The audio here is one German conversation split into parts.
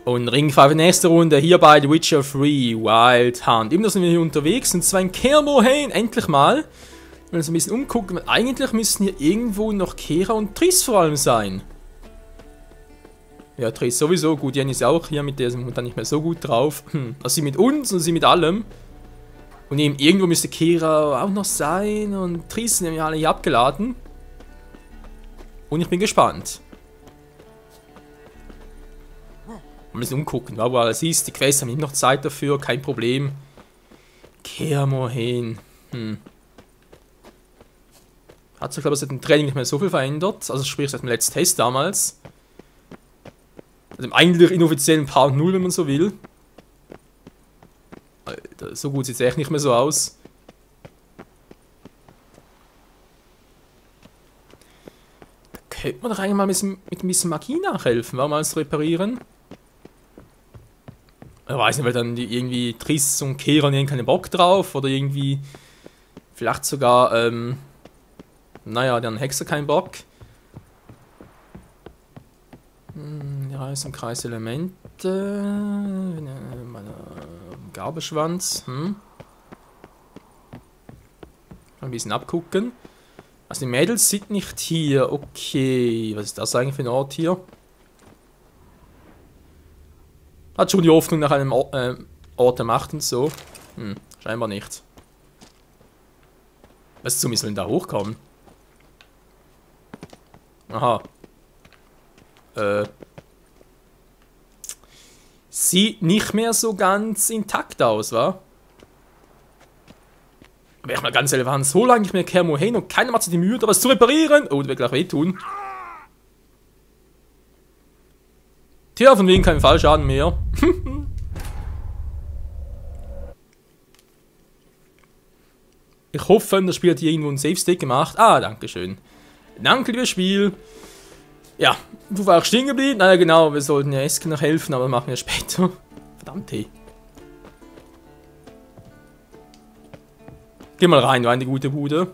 Und Ring 5 nächste Runde hier bei The Witcher 3 Wild Hunt. Immer noch sind wir hier unterwegs und zwar in Kaer Morhen, endlich mal. Wenn wir uns ein bisschen umgucken, weil eigentlich müssten hier irgendwo noch Kera und Triss vor allem sein. Ja, Triss sowieso, gut, Jen ist ja auch hier, mit der sind wir dann nicht mehr so gut drauf. Also sie mit uns und sie mit allem. Und eben irgendwo müsste Kera auch noch sein und Triss sind ja alle hier abgeladen. Und ich bin gespannt. Ein bisschen umgucken, wo alles ist. Die Quests haben immer noch Zeit dafür, kein Problem. Kaer Morhen. Hat sich, glaube ich, seit dem Training nicht mehr so viel verändert. Also sprich seit dem letzten Test damals. Also im eigentlich inoffiziellen Part 0, wenn man so will. Alter, so gut sieht es echt nicht mehr so aus. Da könnte man doch eigentlich mal mit ein bisschen Magie nachhelfen. Warum alles reparieren? Ich weiß nicht, weil dann die irgendwie Triss und Kera haben keinen Bock drauf. Oder irgendwie vielleicht sogar, naja, dann Hexer keinen Bock. Ja, ist im Kreis Elemente. Gabelschwanz. Ein bisschen abgucken. Also die Mädels sind nicht hier. Okay, was ist das eigentlich für ein Ort hier? Hat schon die Hoffnung nach einem Ort der Macht und so. Scheinbar nicht. Was zum sollen da hochkommen? Aha. Sieht nicht mehr so ganz intakt aus, wa? Aber ich mal ganz ehrlich, waren so lange nicht mehr Kaer Morhen und keiner macht sich die Mühe, da was zu reparieren. Oh, das wird gleich wehtun. Tja, von wegen kein Fallschaden mehr. Ich hoffe, das Spiel hat hier irgendwo einen Safe-Stick gemacht. Ah, dankeschön. Danke, liebes Spiel. Ja, du warst stehen geblieben. Naja, genau, wir sollten ja Eske noch helfen, aber machen wir später. Verdammt, hey. Geh mal rein, war eine gute Bude.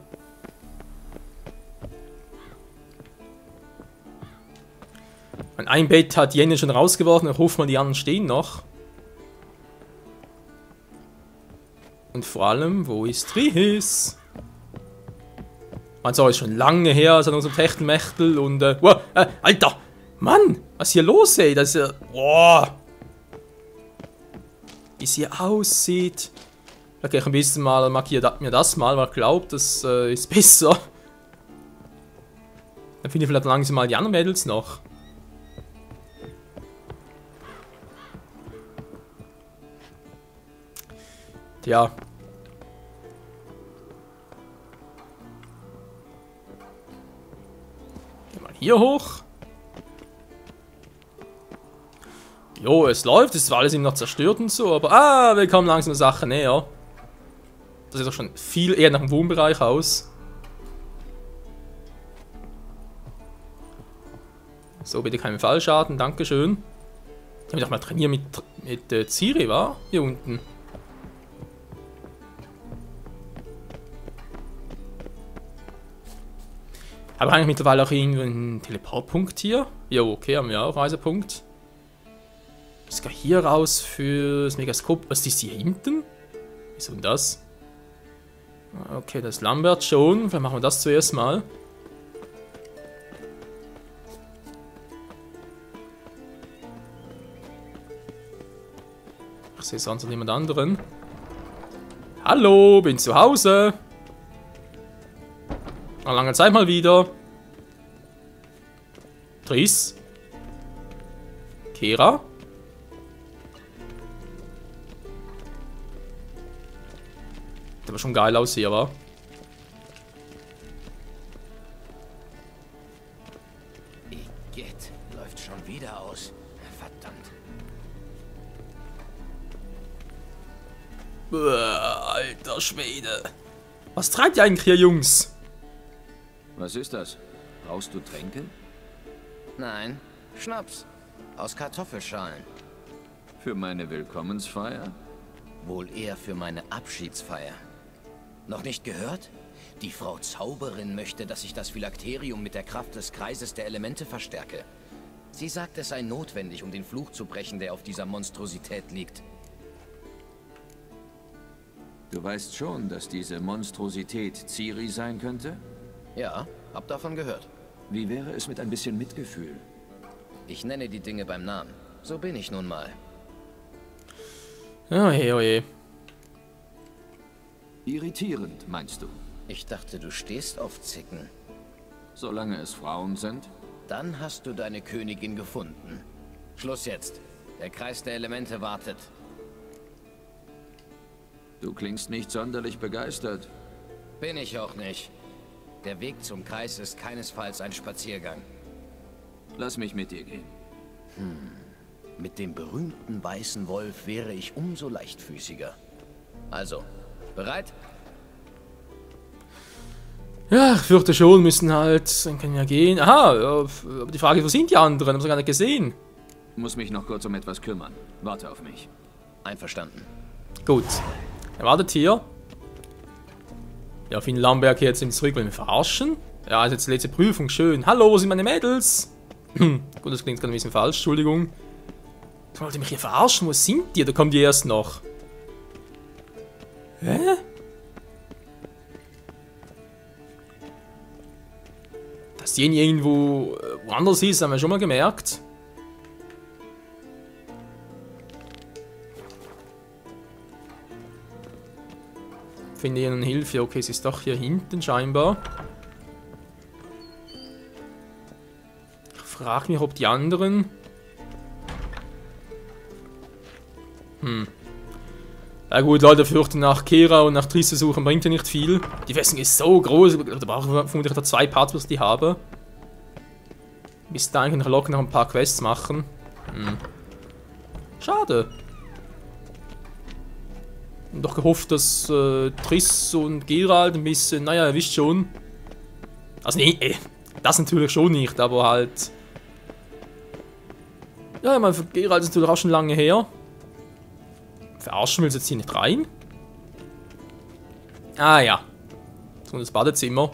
Ein Bett hat Jenne schon rausgeworfen, ich hoffe mal, die anderen stehen noch. Und vor allem, wo ist Triss? Also, ist schon lange her, seit unserem Techtelmechtel und, wow, Alter! Mann! Was ist hier los, ey? Das ist ja, wow! Wie es hier aussieht. Okay, ich ein bisschen mal markiere mir das mal, weil ich glaube, das ist besser. Dann finde ich vielleicht langsam mal die anderen Mädels noch. Tja. Geh mal hier hoch. Jo, es läuft, es ist zwar alles immer noch zerstört und so, aber wir kommen langsam der Sache näher. Das sieht doch schon viel eher nach dem Wohnbereich aus. So, bitte keinen Fallschaden, dankeschön. Ich habe doch mal trainiert mit Ciri, war? Hier unten. Aber eigentlich mittlerweile auch irgendwie einen Teleportpunkt hier. Jo, okay, haben wir auch Reisepunkt. Das geht hier raus für das Megaskop. Was ist hier hinten? Wieso denn das? Okay, das Lambert schon. Vielleicht machen wir das zuerst mal. Ich sehe sonst noch niemand anderen. Hallo, bin zu Hause. Nach langer Zeit mal wieder. Triss. Kera. Sieht aber schon geil aus hier, wa? Igitt, läuft schon wieder aus. Verdammt. Alter Schwede. Was treibt ihr eigentlich hier, Jungs? Was ist das? Brauchst du Tränke? Nein, Schnaps. Aus Kartoffelschalen. Für meine Willkommensfeier? Wohl eher für meine Abschiedsfeier. Noch nicht gehört? Die Frau Zauberin möchte, dass ich das Phylakterium mit der Kraft des Kreises der Elemente verstärke. Sie sagt, es sei notwendig, um den Fluch zu brechen, der auf dieser Monstrosität liegt. Du weißt schon, dass diese Monstrosität Ciri sein könnte? Ja, hab davon gehört. Wie wäre es mit ein bisschen Mitgefühl? Ich nenne die Dinge beim Namen. So bin ich nun mal. Oje, oje. Irritierend, meinst du? Ich dachte, du stehst auf Zicken. Solange es Frauen sind? Dann hast du deine Königin gefunden. Schluss jetzt. Der Kreis der Elemente wartet. Du klingst nicht sonderlich begeistert. Bin ich auch nicht. Der Weg zum Kreis ist keinesfalls ein Spaziergang. Lass mich mit dir gehen. Mit dem berühmten weißen Wolf wäre ich umso leichtfüßiger. Also, bereit? Ja, ich fürchte schon, müssen halt... Dann können wir ja gehen. Aha, aber die Frage ist, wo sind die anderen? Haben sie gar nicht gesehen. Muss mich noch kurz um etwas kümmern. Warte auf mich. Einverstanden. Gut. Er wartet hier. Ja, Finn Lamberg jetzt zurück, wollen wir verarschen? Ja, also jetzt die letzte Prüfung, schön. Hallo, wo sind meine Mädels? Gut, das klingt gerade ein bisschen falsch, Entschuldigung. Wollt ihr mich hier verarschen? Wo sind die? Da kommen die erst noch. Hä? Dass die irgendwo woanders ist, haben wir schon mal gemerkt. Finde ihnen Hilfe. Okay, sie ist doch hier hinten scheinbar. Ich frage mich, ob die anderen... Ja gut, Leute, fürchten nach Kera und nach Triss zu suchen bringt ja nicht viel. Die Festung ist so groß, da brauche ich vermutlich 2 Parts, bis die habe. Bis dahin kann ich locker noch ein paar Quests machen. Schade. Doch gehofft, dass Triss und Geralt ein bisschen, naja, ihr wisst schon. Also nee, das natürlich schon nicht, aber halt... Ja, ich meine, für Geralt ist natürlich auch schon lange her. Verarschen will sie jetzt hier nicht rein. Ah ja. So das Badezimmer.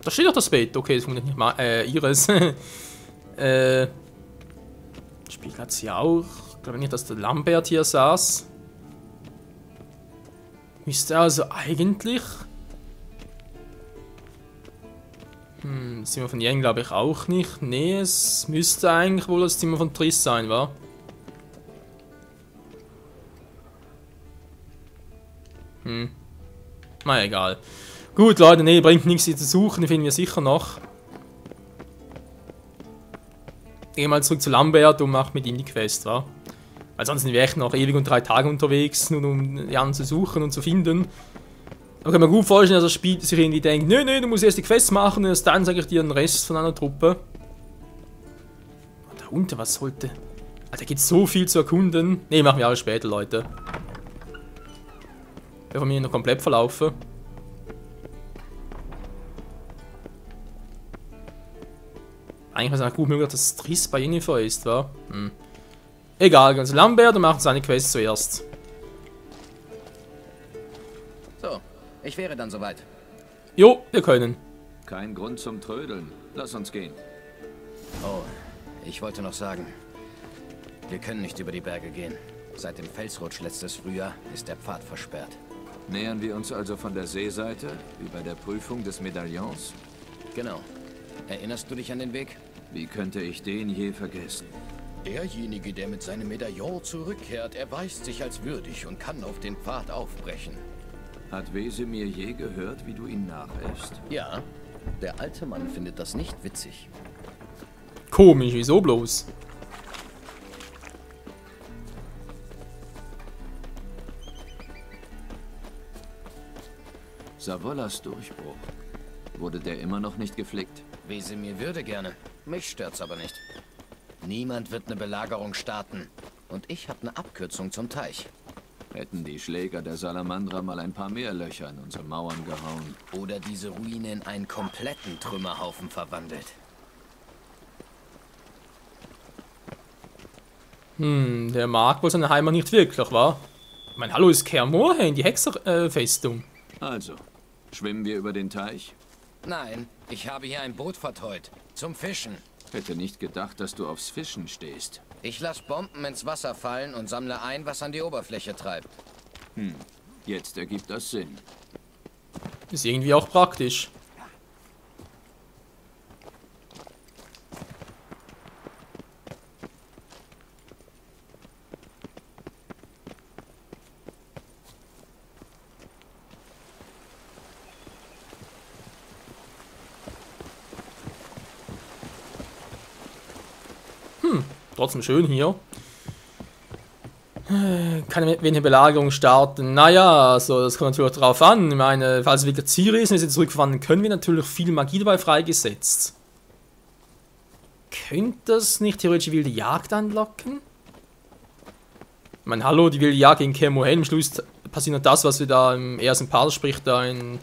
Da steht doch das Bett. Okay, das funktioniert nicht mal. Ihres. Spiel hat sie auch. Ich glaube nicht, dass der Lambert hier saß. Müsste also eigentlich... das Zimmer von Yen glaube ich auch nicht. Nee, es müsste eigentlich wohl das Zimmer von Triss sein, wa? Na egal. Gut, Leute, nee, bringt nichts hier zu suchen, die finden wir sicher noch. Geh mal zurück zu Lambert und mach mit ihm die Quest, wa? Weil sonst sind wir echt noch ewig und 3 Tage unterwegs, nur um die anderen zu suchen und zu finden. Aber kann man gut vorstellen, dass das Spiel sich irgendwie denkt, nö, du musst erst die Quest machen und erst dann sage ich dir den Rest von einer Truppe. Und da unten, was sollte... Alter, gibt so viel zu erkunden. Ne, machen wir alles später, Leute. Bevor wir hier noch komplett verlaufen. Eigentlich ist es auch gut möglich, dass Triss bei Yennefer ist, wa? Egal, ganz Lambert und machen seine Quest zuerst. So, ich wäre dann soweit. Jo, wir können. Kein Grund zum Trödeln. Lass uns gehen. Oh, ich wollte noch sagen, wir können nicht über die Berge gehen. Seit dem Felsrutsch letztes Frühjahr ist der Pfad versperrt. Nähern wir uns also von der Seeseite, wie bei der Prüfung des Medaillons? Genau. Erinnerst du dich an den Weg? Wie könnte ich den je vergessen? Derjenige, der mit seinem Medaillon zurückkehrt, erweist sich als würdig und kann auf den Pfad aufbrechen. Hat Wesemir je gehört, wie du ihn nachäffst? Ja, der alte Mann findet das nicht witzig. Komisch, wieso bloß? Savollas Durchbruch. Wurde der immer noch nicht geflickt? Wesemir würde gerne. Mich stört's aber nicht. Niemand wird eine Belagerung starten. Und ich habe eine Abkürzung zum Teich. Hätten die Schläger der Salamandra mal ein paar mehr Löcher in unsere Mauern gehauen. Oder diese Ruine in einen kompletten Trümmerhaufen verwandelt. Der mag wohl seine Heimat nicht wirklich, wa? Ich meine, hallo, ist Kaer Morhen, die Hexerfestung. Also, schwimmen wir über den Teich? Nein, ich habe hier ein Boot verteut. Zum Fischen. Hätte nicht gedacht, dass du aufs Fischen stehst. Ich lasse Bomben ins Wasser fallen und sammle ein, was an die Oberfläche treibt. Jetzt ergibt das Sinn. Ist irgendwie auch praktisch. Trotzdem schön hier. Kann wir eine Belagerung starten? Naja, also das kommt natürlich drauf an. Ich meine, falls wir wieder Ciri ist und wir sie zurückverwandeln, können wir natürlich viel Magie dabei freigesetzt. Könnte das nicht theoretisch wilde Jagd anlocken? Ich meine, hallo, die wilde Jagd gegen Kaer Morhen. Am Schluss passiert noch das, was wir da im ersten Part, sprich da in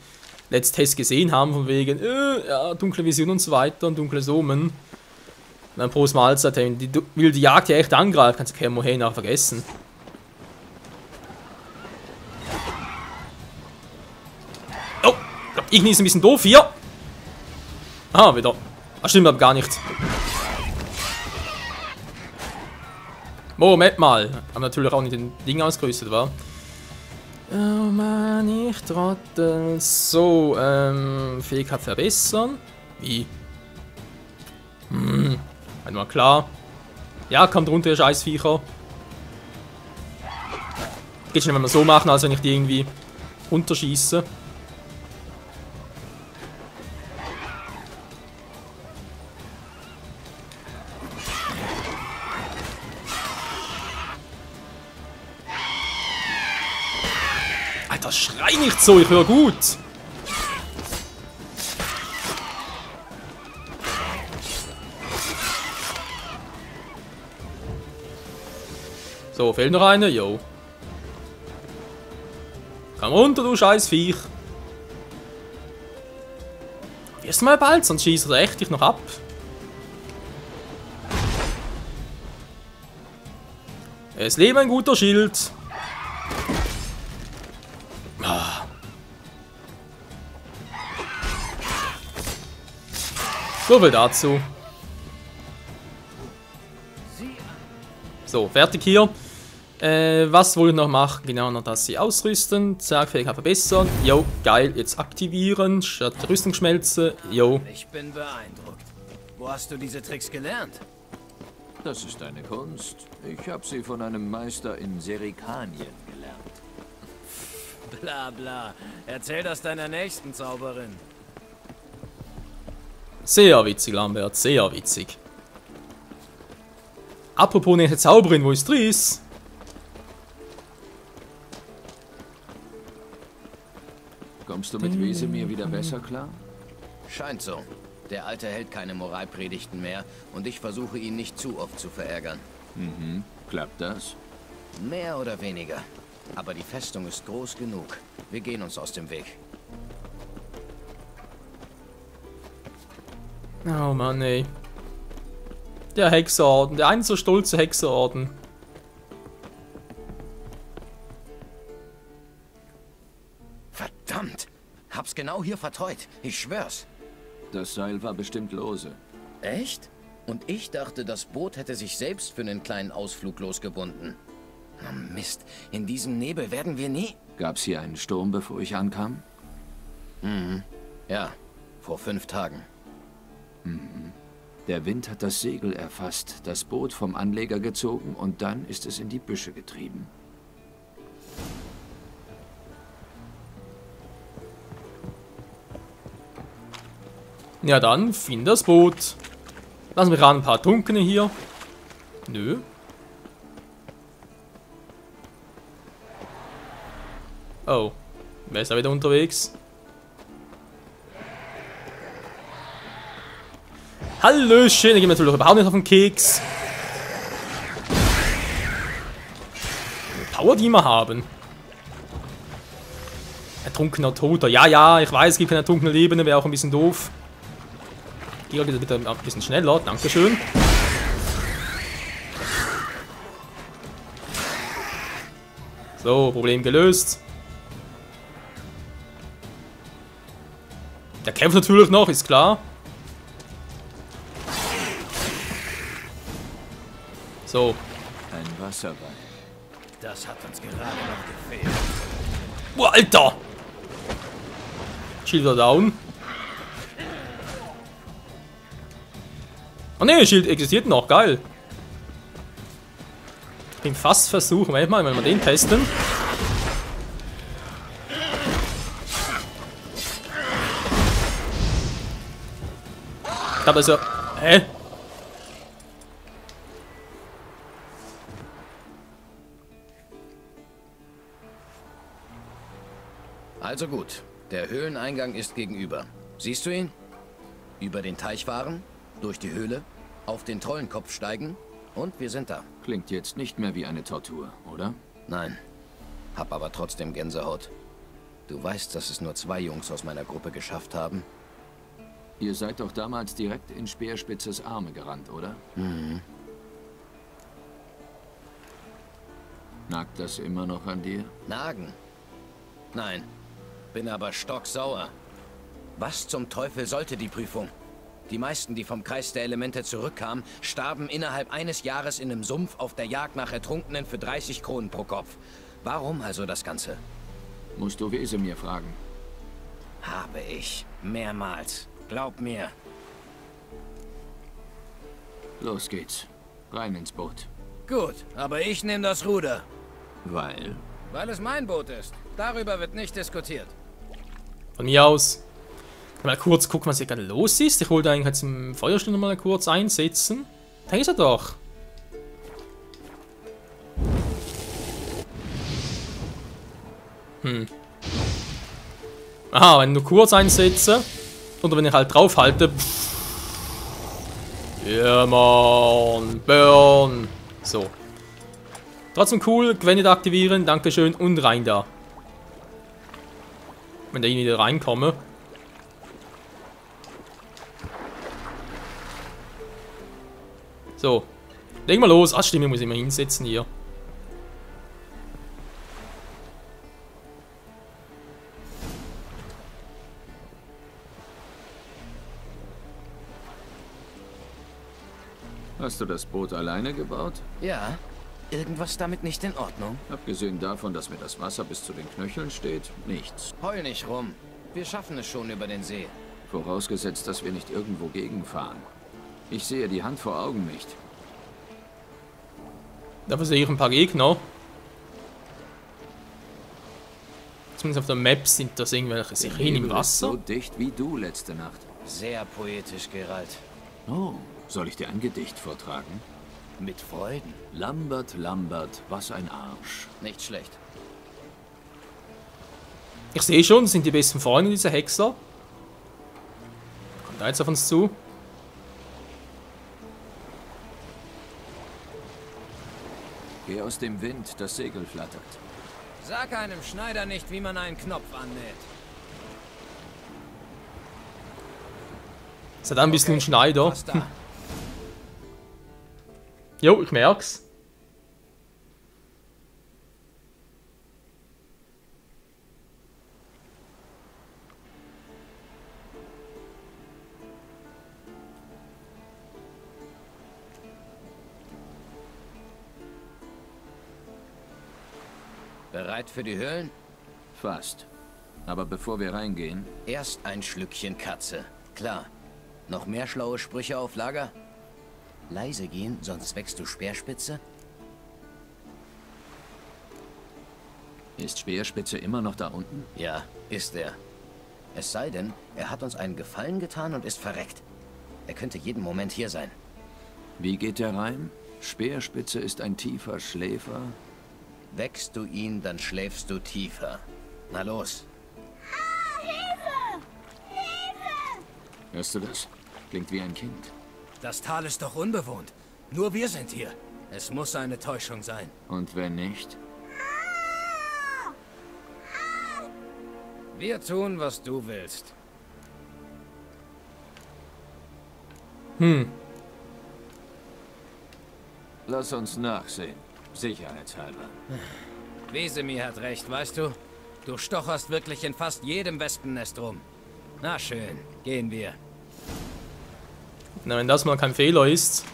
Let's Test gesehen haben, von wegen, ja, dunkle Vision und so weiter und dunkles Omen. Dann Prost Mahlzeit, wenn die wilde Jagd ja echt angreift, kannst du Kaer Morhen auch vergessen. Oh, ich glaub, ich ist ein bisschen doof hier. Ah, wieder. Ah, stimmt aber gar nicht. Moment mal. Haben natürlich auch nicht den Ding ausgerüstet, wa? Oh Mann, ich trottel. So, Fähigkeit verbessern. Wie? Einmal klar. Ja, kommt runter, ihr Scheißviecher. Geht schon, wenn wir so machen, als wenn ich die irgendwie runterschieße. Alter, schrei nicht so, ich höre gut. So, fehlt noch eine, yo. Komm runter, du scheiß Viech. Wirst du mal bald, sonst schießt er echt dich noch ab. Es lebe ein guter Schild. Ah. So viel dazu. So, fertig hier. Was wollen wir noch machen? Genau, noch das sie ausrüsten. Zergfähigkeit verbessern. Jo, geil. Jetzt aktivieren. Statt Rüstungsschmelze. Jo. Ich bin beeindruckt. Wo hast du diese Tricks gelernt? Das ist eine Kunst. Ich habe sie von einem Meister in Serikanien gelernt. Bla bla. Erzähl das deiner nächsten Zauberin. Sehr witzig, Lambert. Sehr witzig. Apropos nächste Zauberin, wo ist Triss? Kommst du mit Wesemir wieder besser klar? Scheint so. Der Alte hält keine Moralpredigten mehr und ich versuche ihn nicht zu oft zu verärgern. Mhm. Klappt das? Mehr oder weniger. Aber die Festung ist groß genug. Wir gehen uns aus dem Weg. Oh Mann, ey. Der Hexerorden, der ein so stolze Hexerorden. Verdammt! Hab's genau hier verteut. Ich schwör's. Das Seil war bestimmt lose. Echt? Und ich dachte, das Boot hätte sich selbst für einen kleinen Ausflug losgebunden. Oh Mist, in diesem Nebel werden wir nie... Gab's hier einen Sturm, bevor ich ankam? Mhm. Ja, vor 5 Tagen. Mhm. Der Wind hat das Segel erfasst, das Boot vom Anleger gezogen und dann ist es in die Büsche getrieben. Ja dann, find das Boot. Lassen wir gerade ein paar Trunkene hier. Nö. Oh. Wer ist da wieder unterwegs? Hallöchen, ich gehe natürlich überhaupt nicht auf den Keks. Power, die wir haben. Ertrunkener Toter. Ja, ja, ich weiß, es gibt keine ertrunkene Lebende, wäre auch ein bisschen doof. Geh bitte ein bisschen schneller, dankeschön. So, Problem gelöst. Der kämpft natürlich noch, ist klar. So. Ein Wasserball. Das hat uns gerade noch gefehlt. Boah, Alter! Shield wieder down. Oh ne, Shield existiert noch, geil. Ich bin fast versuchen, wenn wir den testen. Ich habe also. Hä? Also gut, der Höhleneingang ist gegenüber. Siehst du ihn? Über den Teich fahren, durch die Höhle, auf den Trollenkopf steigen und wir sind da. Klingt jetzt nicht mehr wie eine Tortur, oder? Nein, hab aber trotzdem Gänsehaut. Du weißt, dass es nur 2 Jungs aus meiner Gruppe geschafft haben? Ihr seid doch damals direkt in Speerspitzes Arme gerannt, oder? Mhm. Nagt das immer noch an dir? Nagen? Nein, bin aber stocksauer. Was zum Teufel sollte die Prüfung? Die meisten, die vom Kreis der Elemente zurückkamen, starben innerhalb eines Jahres in einem Sumpf auf der Jagd nach Ertrunkenen für 30 Kronen pro Kopf. Warum also das Ganze? Musst du Wesemir fragen. Habe ich. Mehrmals. Glaub mir. Los geht's. Rein ins Boot. Gut, aber ich nehme das Ruder. Weil? Weil es mein Boot ist. Darüber wird nicht diskutiert. Von mir aus. Mal kurz gucken, was hier gerade los ist. Ich wollte eigentlich jetzt im Feuerstunde mal kurz einsetzen. Da ist er doch. Aha, wenn ich nur kurz einsetze. Oder wenn ich halt drauf halte. Ja, Mann. Burn. So. Trotzdem cool. Gwendet aktivieren. Dankeschön. Und rein da. Wenn da ich wieder reinkomme. So. Leg mal los. Ach stimmt, ich muss immer hinsetzen hier. Hast du das Boot alleine gebaut? Ja, irgendwas damit nicht in Ordnung? Abgesehen davon, dass mir das Wasser bis zu den Knöcheln steht, nichts. Heul nicht rum. Wir schaffen es schon über den See. Vorausgesetzt, dass wir nicht irgendwo gegenfahren. Ich sehe die Hand vor Augen nicht. Dafür sehe ich ein paar Gegner. Zumindest auf der Map sind das irgendwelche Sirenen im Wasser. So dicht wie du letzte Nacht. Sehr poetisch, Geralt. Oh, soll ich dir ein Gedicht vortragen? Mit Freuden. Lambert, Lambert, was ein Arsch. Nicht schlecht. Ich sehe schon, das sind die besten Freunde dieser Hexer. Kommt da jetzt auf uns zu. Geh aus dem Wind, das Segel flattert. Sag einem Schneider nicht, wie man einen Knopf annäht. Ist ja dann ein bisschen ein Schneider. Was da? Jo, ich merk's. Bereit für die Höhlen? Fast. Aber bevor wir reingehen... Erst ein Schlückchen Katze. Klar. Noch mehr schlaue Sprüche auf Lager? Leise gehen, sonst wächst du Speerspitze? Ist Speerspitze immer noch da unten? Ja, ist er. Es sei denn, er hat uns einen Gefallen getan und ist verreckt. Er könnte jeden Moment hier sein. Wie geht der Reim? Speerspitze ist ein tiefer Schläfer. Wächst du ihn, dann schläfst du tiefer. Na los. Hilfe! Hilfe! Hörst du das? Klingt wie ein Kind. Das Tal ist doch unbewohnt. Nur wir sind hier. Es muss eine Täuschung sein. Und wenn nicht? Wir tun, was du willst. Lass uns nachsehen. Sicherheitshalber. Wesemir hat recht, weißt du? Du stocherst wirklich in fast jedem Wespennest rum. Na schön, gehen wir. Na, wenn das mal kein Fehler ist.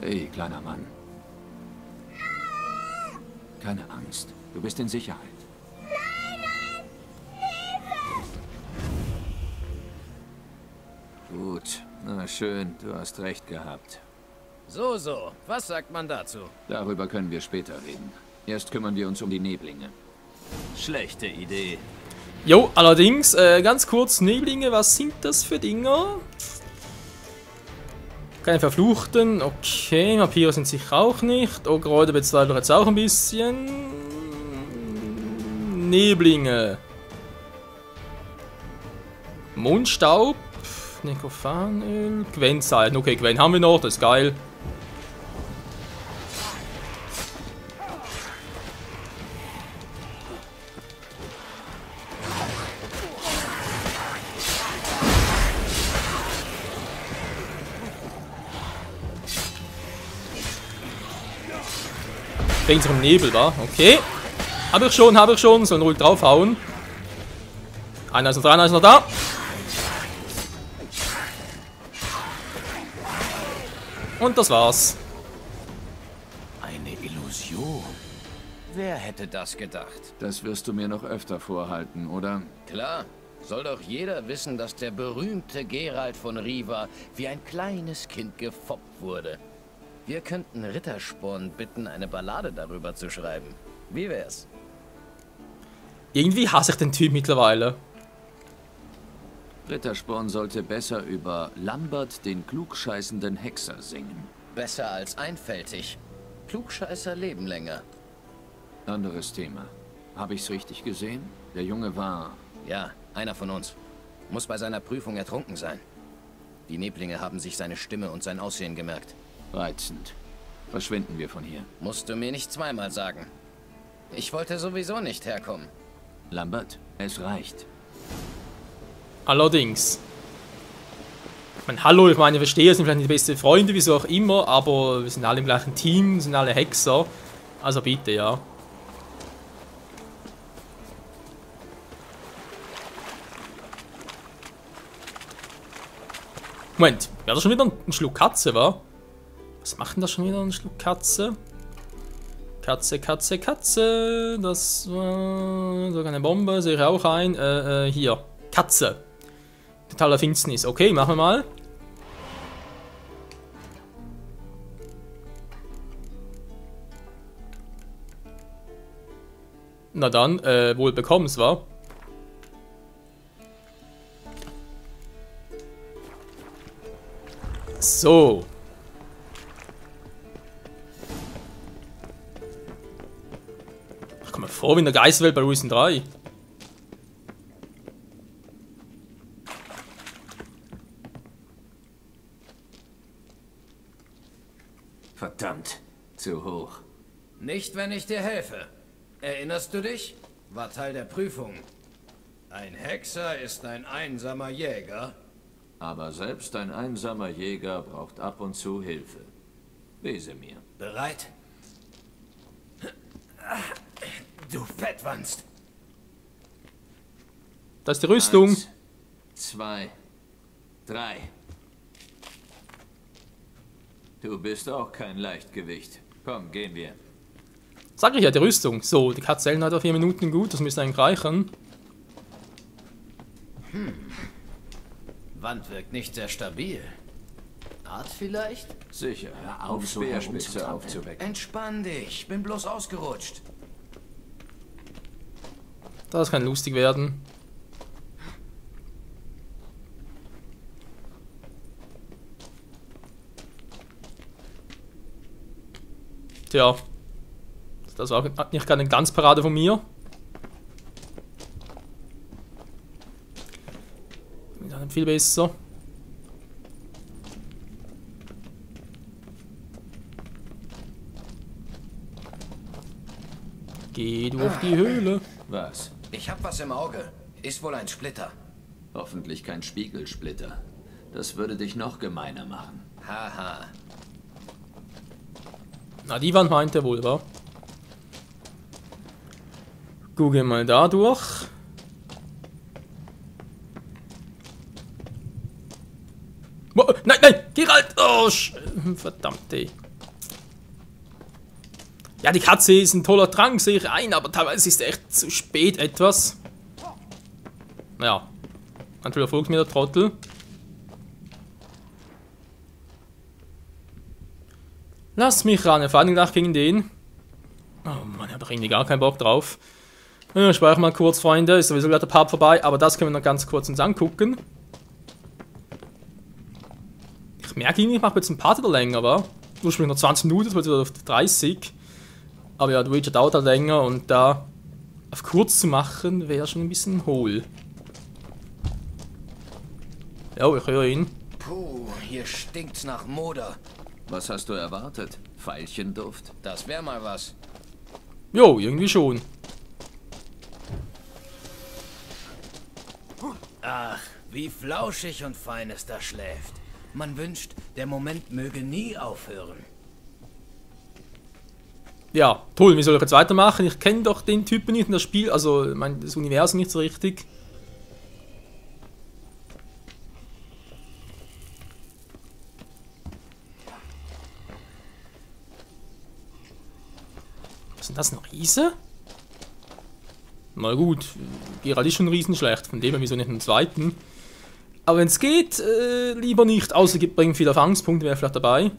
Hey, kleiner Mann. Keine Angst. Du bist in Sicherheit. Gut. Na schön, du hast recht gehabt. So, was sagt man dazu? Darüber können wir später reden. Erst kümmern wir uns um die Neblinge. Schlechte Idee. Jo, allerdings, ganz kurz, Neblinge, was sind das für Dinger? Keine Verfluchten, okay, Vampire sind sicher auch nicht. Ogre bezweifle jetzt auch ein bisschen. Neblinge. Mondstaub. Nekophanöl. Gwen-Seiten. Okay, Gwen haben wir noch, das ist geil. Wegen sich im Nebel, war. Okay. Habe ich schon. Sollen ruhig draufhauen. Einer ist noch da, einer ist noch da. Und das war's. Eine Illusion. Wer hätte das gedacht? Das wirst du mir noch öfter vorhalten, oder? Klar, soll doch jeder wissen, dass der berühmte Geralt von Riva wie ein kleines Kind gefoppt wurde. Wir könnten Rittersporn bitten, eine Ballade darüber zu schreiben. Wie wär's? Irgendwie hasse ich den Typ mittlerweile. Rittersporn sollte besser über Lambert, den klugscheißenden Hexer, singen. Besser als einfältig. Klugscheißer leben länger. Anderes Thema. Habe ich's richtig gesehen? Der Junge war... Ja, einer von uns. Muss bei seiner Prüfung ertrunken sein. Die Neblinge haben sich seine Stimme und sein Aussehen gemerkt. Reizend. Verschwinden wir von hier. Musst du mir nicht zweimal sagen. Ich wollte sowieso nicht herkommen. Lambert, es reicht. Allerdings. Ich meine, hallo, ich meine, ich verstehe, wir sind vielleicht nicht die besten Freunde, wieso auch immer, aber wir sind alle im gleichen Team, sind alle Hexer. Also bitte, ja. Moment, wäre das schon wieder ein Schluck Katze, wa? Was macht denn das schon wieder, ein Schluck Katze? Katze. Das war sogar eine Bombe, sehe ich auch ein. Hier. Katze. Totaler Finsternis. Okay, machen wir mal. Na dann, wohl bekomm's, wa? So. Ich komme mir vor wie in der Geisterwelt bei Risen 3. Verdammt, zu hoch. Nicht, wenn ich dir helfe. Erinnerst du dich? War Teil der Prüfung. Ein Hexer ist ein einsamer Jäger. Aber selbst ein einsamer Jäger braucht ab und zu Hilfe. Wesemir. Bereit? Du Fettwanst. Das ist die Rüstung. 1, 2, 3. Du bist auch kein Leichtgewicht. Komm, gehen wir. Sag ich ja, die Rüstung. So, die Katzellen hat auf 4 Minuten gut, das müsste eigentlich reichen. Wand wirkt nicht sehr stabil. Hart vielleicht? Sicher, Hör auf, um so Speerspitze herumzutrampeln. aufzuwecken. Entspann dich, bin bloß ausgerutscht. Das kann lustig werden. Tja. Das war auch nicht gerade eine Glanzparade von mir. Dann viel besser. Geh durch die Höhle. Was? Ich hab was im Auge. Ist wohl ein Splitter. Hoffentlich kein Spiegelsplitter. Das würde dich noch gemeiner machen. Haha. Na, die Wand meint er wohl, wa? Gucke mal da durch. Nein, nein, Geralt! Oh, verdammt, ey. Ja, die Katze ist ein toller Trank, sehe ich ein, aber teilweise ist echt zu spät etwas. Naja, natürlich folgt mir der Trottel. Lass mich ran, vor allem gleich gegen den. Oh Mann, ich habe irgendwie gar keinen Bock drauf. Ja, speichere mal kurz, Freunde, ist sowieso gerade der Part vorbei, aber das können wir noch ganz kurz uns angucken. Ich merke irgendwie, ich mache jetzt ein Part wieder länger, wa? Ursprünglich noch 20 Minuten, jetzt wird wieder auf 30. Aber ja, The Witcher dauert halt länger und da auf kurz zu machen, wäre schon ein bisschen hohl. Ja, ich höre ihn. Puh, hier stinkt's nach Moder. Was hast du erwartet? Veilchenduft? Das wär mal was. Jo, irgendwie schon. Ach, wie flauschig und fein es da schläft. Man wünscht, der Moment möge nie aufhören. Ja, toll, wie soll ich jetzt weitermachen? Ich kenne doch den Typen nicht in das Spiel, also das Universum nicht so richtig. Was sind das, ein Riese? Na gut, Geralt ist schon riesenschlecht, von dem her wieso nicht einen zweiten. Aber wenn es geht, lieber nicht, außer es bringt viele Erfahrungspunkte, wäre vielleicht dabei.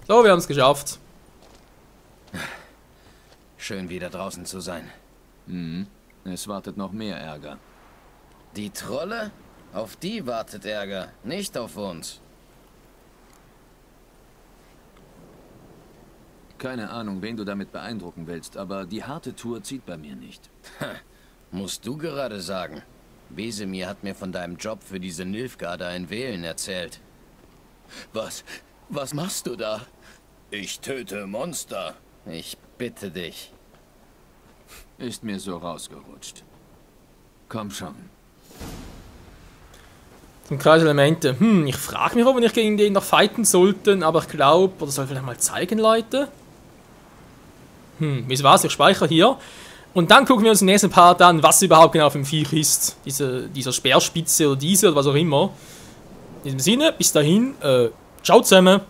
So, wir haben es geschafft. Schön wieder draußen zu sein. Mhm. Es wartet noch mehr Ärger. Die Trolle? Auf die wartet Ärger, nicht auf uns. Keine Ahnung, wen du damit beeindrucken willst, aber die harte Tour zieht bei mir nicht. Musst du gerade sagen. Wesemir hat mir von deinem Job für diese Nilfgaarder in Velen erzählt. Was machst du da? Ich töte Monster. Ich bitte dich. Ist mir so rausgerutscht. Komm schon. Zum Kreiselemente. Ich frage mich, ob wir nicht gegen den noch fighten sollten, aber ich glaube, oder soll ich vielleicht mal zeigen, Leute? Wie war's? Ich speichere hier. Und dann gucken wir uns im nächsten Part an, was überhaupt genau für ein Viech ist. Dieser Speerspitze oder diese oder was auch immer. In diesem Sinne, bis dahin, ciao zusammen.